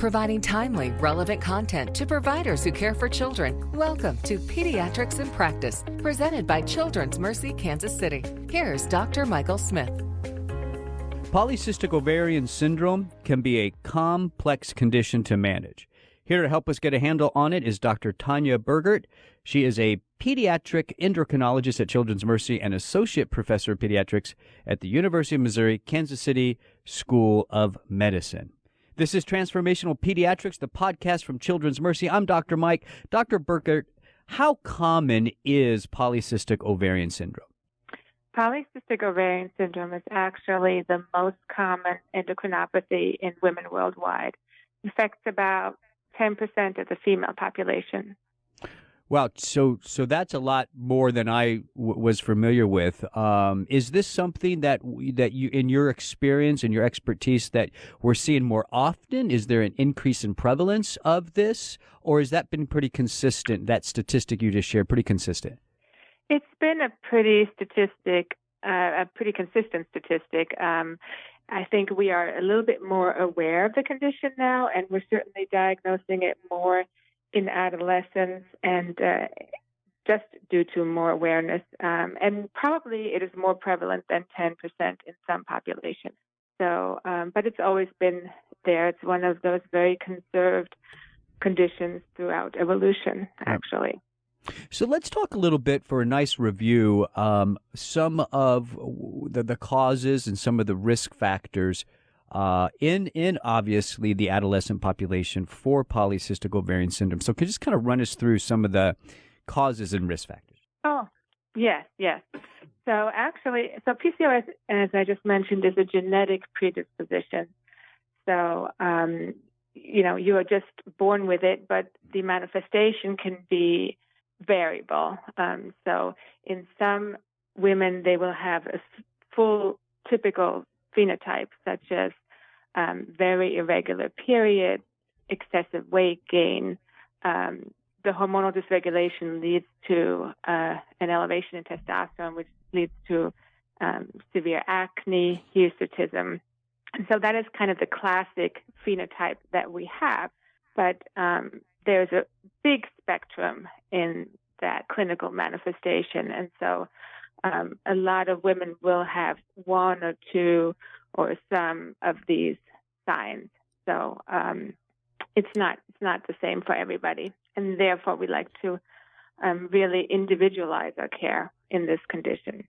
providing timely, relevant content to providers who care for children. Welcome to Pediatrics in Practice, presented by Children's Mercy Kansas City. Here's Dr. Michael Smith. Polycystic ovarian syndrome can be a complex condition to manage. Here to help us get a handle on it is Dr. Tanya Burgert. She is a pediatric endocrinologist at Children's Mercy and associate professor of pediatrics at the University of Missouri, Kansas City School of Medicine. This is Transformational Pediatrics, the podcast from Children's Mercy. I'm Dr. Mike. Dr. Burgert, how common is polycystic ovarian syndrome? Polycystic ovarian syndrome is actually the most common endocrinopathy in women worldwide. It affects about 10% of the female population. Wow, so that's a lot more than I was familiar with. Is this something that you, in your experience and your expertise, that we're seeing more often? Is there an increase in prevalence of this, or has that been pretty consistent? That statistic you just shared, pretty consistent? It's been a pretty consistent statistic. I think we are a little bit more aware of the condition now, and we're certainly diagnosing it more in adolescents, and just due to more awareness. And probably it is more prevalent than 10% in some populations. So, but it's always been there. It's one of those very conserved conditions throughout evolution, actually. So let's talk a little bit, for a nice review, some of the causes and some of the risk factors in obviously the adolescent population for polycystic ovarian syndrome. So could you just kind of run us through some of the causes and risk factors? Oh, yes. So PCOS, as I just mentioned, is a genetic predisposition. So, you are just born with it, but the manifestation can be variable. So in some women, they will have a full typical phenotype, such as very irregular periods, excessive weight gain. The hormonal dysregulation leads to an elevation in testosterone, which leads to severe acne, hirsutism. And so that is kind of the classic phenotype that we have. But there's a big spectrum in that clinical manifestation. And so a lot of women will have one or two or some of these signs. So it's not the same for everybody. And therefore, we like to really individualize our care in this condition.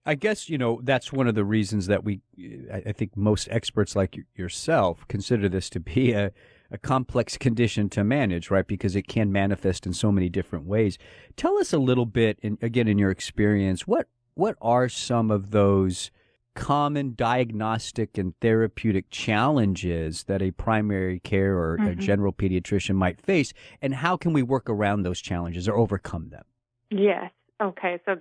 I guess, that's one of the reasons that I think most experts like yourself consider this to be a complex condition to manage, right? Because it can manifest in so many different ways. Tell us a little bit, again, in your experience, what are some of those common diagnostic and therapeutic challenges that a primary care or a general pediatrician might face, and how can we work around those challenges or overcome them? Yes. Okay. So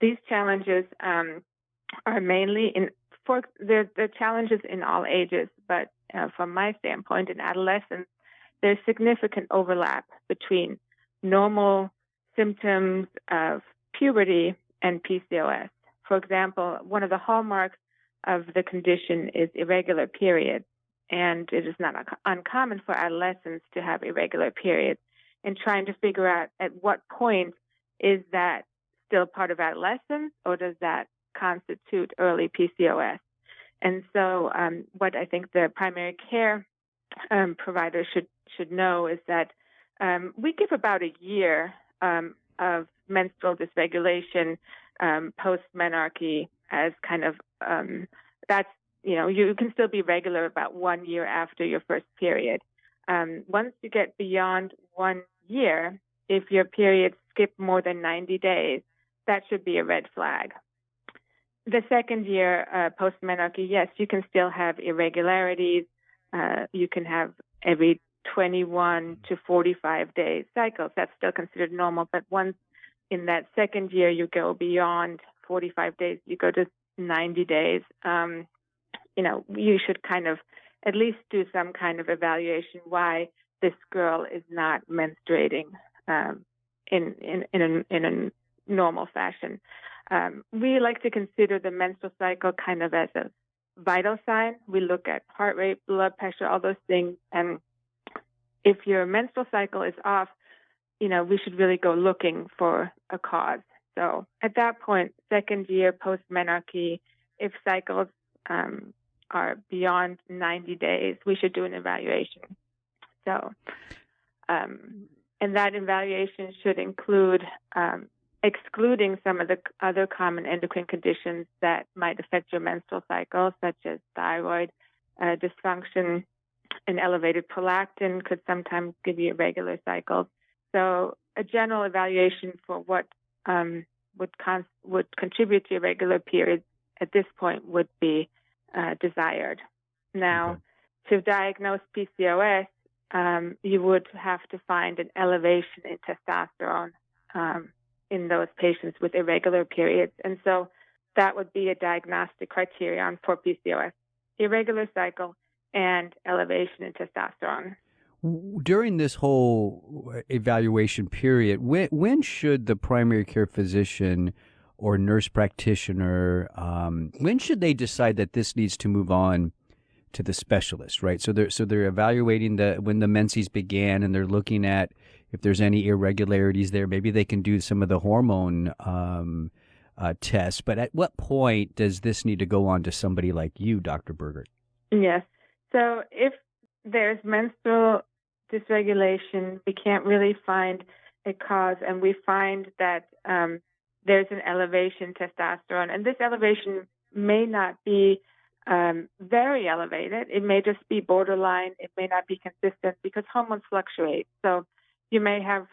these challenges are mainly the challenges in all ages, but from my standpoint, in adolescence, there's significant overlap between normal symptoms of puberty and PCOS. For example, one of the hallmarks of the condition is irregular periods, and it is not uncommon for adolescents to have irregular periods. And trying to figure out at what point is that still part of adolescence, or does that constitute early PCOS? And so what I think the primary care provider should know is that we give about a year of menstrual dysregulation post-menarche as kind of, you can still be regular about 1 year after your first period. Once you get beyond 1 year, if your period skipped more than 90 days, that should be a red flag. The second year post-menarche, yes, you can still have irregularities. You can have every 21 to 45 day cycles. That's still considered normal. But once in that second year you go beyond 45 days, you go to 90 days, you should kind of at least do some kind of evaluation why this girl is not menstruating in a normal fashion. We like to consider the menstrual cycle kind of as a vital sign. We look at heart rate, blood pressure, all those things. And if your menstrual cycle is off, we should really go looking for a cause. So at that point, second year post-menarche, if cycles are beyond 90 days, we should do an evaluation. So, and that evaluation should include excluding some of the other common endocrine conditions that might affect your menstrual cycle, such as thyroid dysfunction. An elevated prolactin could sometimes give you irregular cycles. So a general evaluation for what would contribute to irregular periods at this point would be desired. Now, to diagnose PCOS, you would have to find an elevation in testosterone in those patients with irregular periods. And so that would be a diagnostic criterion for PCOS, irregular cycle and elevation in testosterone. During this whole evaluation period, when should the primary care physician or nurse practitioner, when should they decide that this needs to move on to the specialist, right? So they're evaluating when the menses began, and they're looking at if there's any irregularities there. Maybe they can do some of the hormone tests. But at what point does this need to go on to somebody like you, Dr. Burgert? Yes. So if there's menstrual dysregulation, we can't really find a cause, and we find that there's an elevation in testosterone, and this elevation may not be very elevated. It may just be borderline. It may not be consistent because hormones fluctuate. So you may have,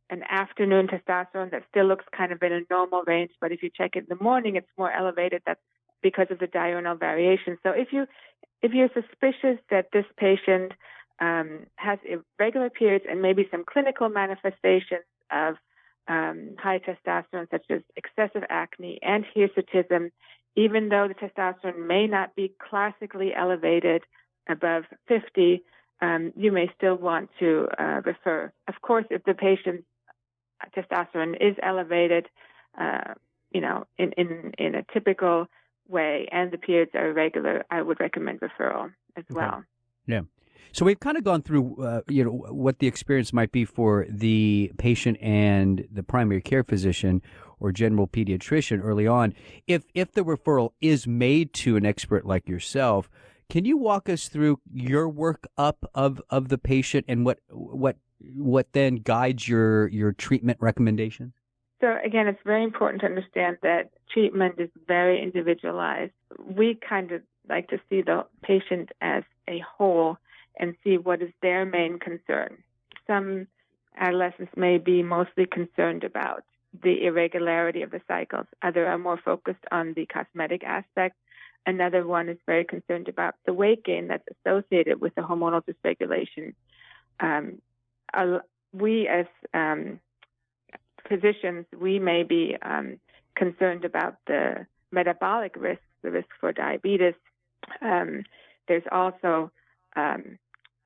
an afternoon testosterone that still looks kind of in a normal range, but if you check it in the morning, it's more elevated. That's because of the diurnal variation. So if you're suspicious that this patient has irregular periods and maybe some clinical manifestations of high testosterone, such as excessive acne and hirsutism, even though the testosterone may not be classically elevated above 50, you may still want to refer. Of course, if the patient's testosterone is elevated, in a typical way, and the periods are irregular, I would recommend referral as well. Yeah. So we've kind of gone through, what the experience might be for the patient and the primary care physician or general pediatrician early on. If the referral is made to an expert like yourself, can you walk us through your workup of the patient and what then guides your treatment recommendations? So again, it's very important to understand that treatment is very individualized. We kind of like to see the patient as a whole and see what is their main concern. Some adolescents may be mostly concerned about the irregularity of the cycles. Others are more focused on the cosmetic aspect. Another one is very concerned about the weight gain that's associated with the hormonal dysregulation. We as physicians, we may be concerned about the metabolic risks, the risk for diabetes. There's also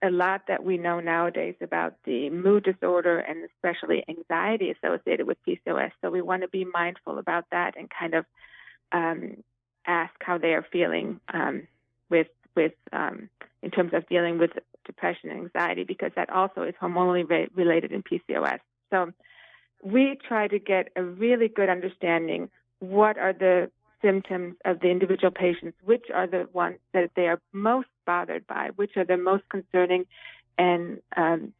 a lot that we know nowadays about the mood disorder and especially anxiety associated with PCOS. So we want to be mindful about that and kind of ask how they are feeling in terms of dealing with depression and anxiety, because that also is hormonally related in PCOS. So we try to get a really good understanding what are the symptoms of the individual patients, which are the ones that they are most bothered by, which are the most concerning, and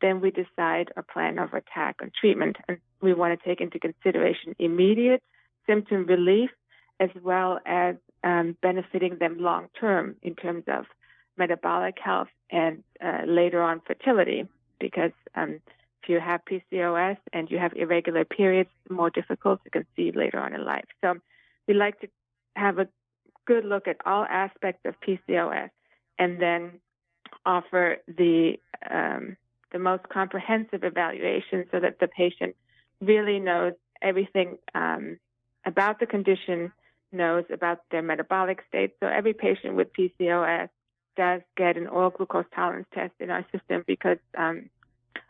then we decide a plan of attack and treatment. And we want to take into consideration immediate symptom relief as well as benefiting them long-term in terms of metabolic health and later on fertility, because if you have PCOS and you have irregular periods, it's more difficult to conceive later on in life. So we like to have a good look at all aspects of PCOS and then offer the most comprehensive evaluation so that the patient really knows everything about the condition, knows about their metabolic state. So every patient with PCOS does get an oral glucose tolerance test in our system, because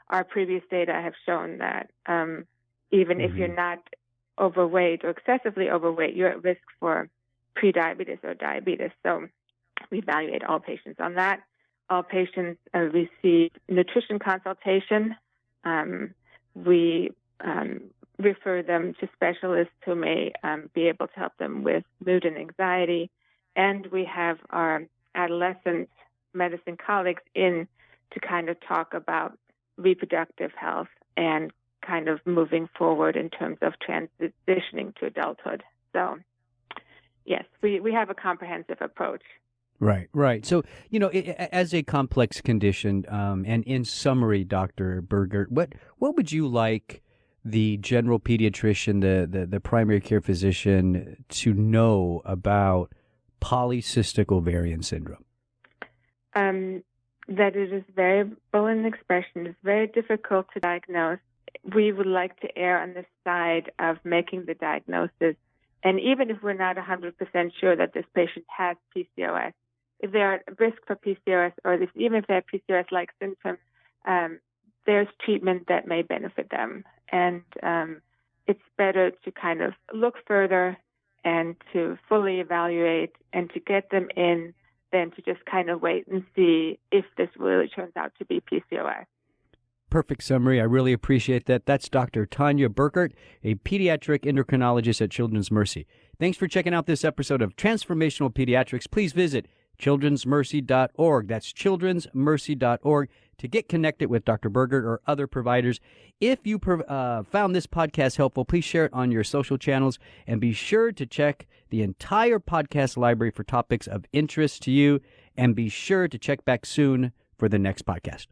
our previous data have shown that even if you're not overweight or excessively overweight, you're at risk for prediabetes or diabetes. So we evaluate all patients on that. All patients receive nutrition consultation. We refer them to specialists who may be able to help them with mood and anxiety. And we have our adolescent medicine colleagues in to kind of talk about reproductive health and kind of moving forward in terms of transitioning to adulthood. So, yes, we have a comprehensive approach. Right. So, as a complex condition, and in summary, Dr. Burgert, what would you like the general pediatrician, the primary care physician to know about polycystic ovarian syndrome? That it is variable in expression. It's very difficult to diagnose. We would like to err on the side of making the diagnosis. And even if we're not 100% sure that this patient has PCOS, if they're at risk for PCOS, or even if they have PCOS-like symptoms, there's treatment that may benefit them. And it's better to kind of look further and to fully evaluate and to get them in than to just kind of wait and see if this really turns out to be PCOS. Perfect summary. I really appreciate that. That's Dr. Tanya Burgert, a pediatric endocrinologist at Children's Mercy. Thanks for checking out this episode of Transformational Pediatrics. Please visit childrensmercy.org. That's childrensmercy.org to get connected with Dr. Burgert or other providers. If you found this podcast helpful, please share it on your social channels and be sure to check the entire podcast library for topics of interest to you, and be sure to check back soon for the next podcast.